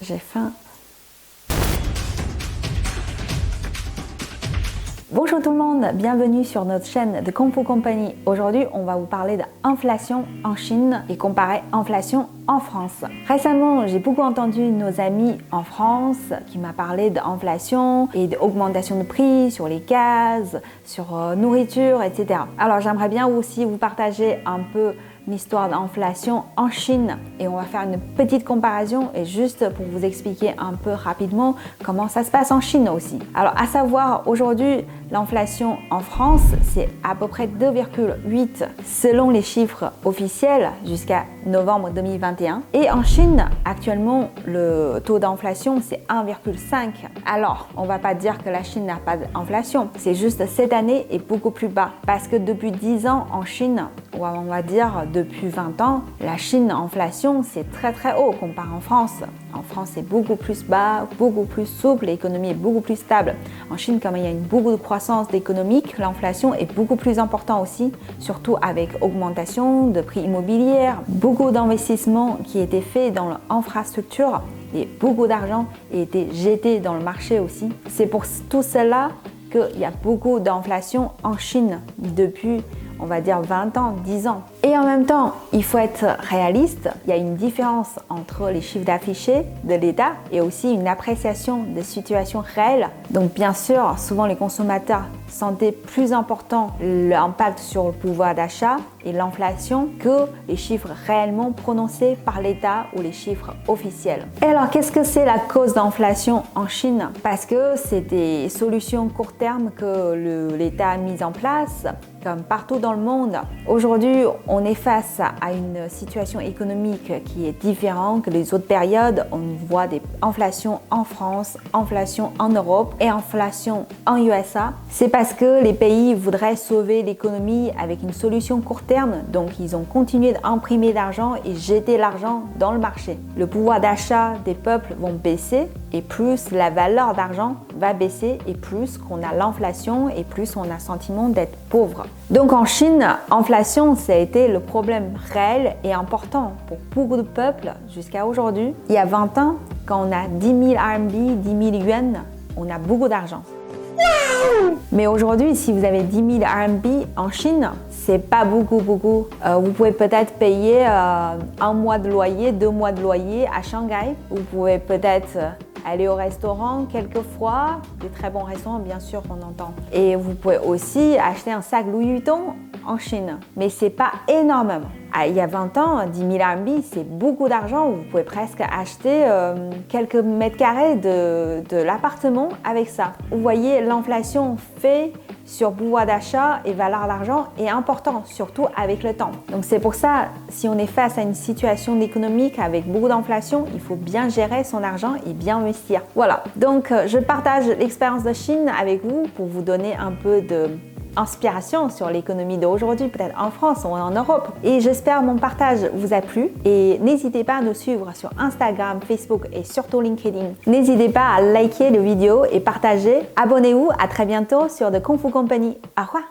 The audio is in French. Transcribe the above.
J'ai faim. Bonjour tout le monde, bienvenue sur notre chaîne de Kung Fu Company. Aujourd'hui, on va vous parler d'inflation en Chine et comparer inflation en France. Récemment, j'ai beaucoup entendu nos amis en France qui m'ont parlé d'inflation et d'augmentation de prix sur les gaz, sur nourriture, etc. Alors j'aimerais bien aussi vous partager un peu l'histoire d'inflation en Chine et on va faire une petite comparaison et juste pour vous expliquer un peu rapidement comment ça se passe en Chine aussi. Alors à savoir aujourd'hui l'inflation en France c'est à peu près 2,8 selon les chiffres officiels jusqu'à novembre 2021 et en Chine actuellement le taux d'inflation c'est 1,5. Alors on va pas dire que la Chine n'a pas d'inflation, c'est juste cette année est beaucoup plus bas parce que depuis 10 ans en Chine, ou on va dire depuis 20 ans, la Chine, inflation, c'est très haut comparé en France. En France, c'est beaucoup plus bas, beaucoup plus souple, l'économie est beaucoup plus stable. En Chine, comme il y a beaucoup de croissance économique, l'inflation est beaucoup plus importante aussi, surtout avec augmentation de prix immobiliers, beaucoup d'investissements qui étaient faits dans l'infrastructure et beaucoup d'argent a été jeté dans le marché aussi. C'est pour tout cela qu'il y a beaucoup d'inflation en Chine depuis on va dire 20 ans, 10 ans. Et en même temps, il faut être réaliste. Il y a une différence entre les chiffres d'affichés de l'État et aussi une appréciation des situations réelles. Donc bien sûr, souvent les consommateurs sentaient plus important l'impact sur le pouvoir d'achat et l'inflation que les chiffres réellement prononcés par l'État ou les chiffres officiels. Et alors, qu'est-ce que c'est la cause d'inflation en Chine? Parce que c'est des solutions court terme que l'État a mises en place, comme partout dans le monde. Aujourd'hui, on est face à une situation économique qui est différente que les autres périodes. On voit des inflations en France, inflation en Europe et inflation en USA. C'est parce que les pays voudraient sauver l'économie avec une solution court terme. Donc, ils ont continué d'imprimer d'argent et jeter l'argent dans le marché. Le pouvoir d'achat des peuples vont baisser et plus la valeur d'argent va baisser et plus qu'on a l'inflation et plus on a le sentiment d'être pauvre. Donc en Chine, inflation, ça a été le problème réel et important pour beaucoup de peuples jusqu'à aujourd'hui. Il y a 20 ans, quand on a 10 000 RMB, 10 000 yuan, on a beaucoup d'argent. Mais aujourd'hui, si vous avez 10 000 RMB en Chine, c'est pas beaucoup. Vous pouvez peut-être payer un mois de loyer, 2 mois de loyer à Shanghai. Vous pouvez peut-être aller au restaurant quelquefois, des très bons restaurants bien sûr on entend. Et vous pouvez aussi acheter un sac Louis Vuitton en Chine, mais c'est pas énormément. Il y a 20 ans, 10 000 RMB, c'est beaucoup d'argent. Vous pouvez presque acheter quelques mètres carrés de l'appartement avec ça. Vous voyez, l'inflation fait sur pouvoir d'achat et valeur d'argent est important, surtout avec le temps. Donc c'est pour ça, si on est face à une situation économique avec beaucoup d'inflation, il faut bien gérer son argent et bien investir. Voilà, donc je partage l'expérience de Chine avec vous pour vous donner un peu d'inspiration sur l'économie d'aujourd'hui, peut-être en France ou en Europe. Et j'espère mon partage vous a plu. Et n'hésitez pas à nous suivre sur Instagram, Facebook et surtout LinkedIn. N'hésitez pas à liker les vidéos et partager. Abonnez-vous. À très bientôt sur The Kung Fu Company. Au revoir.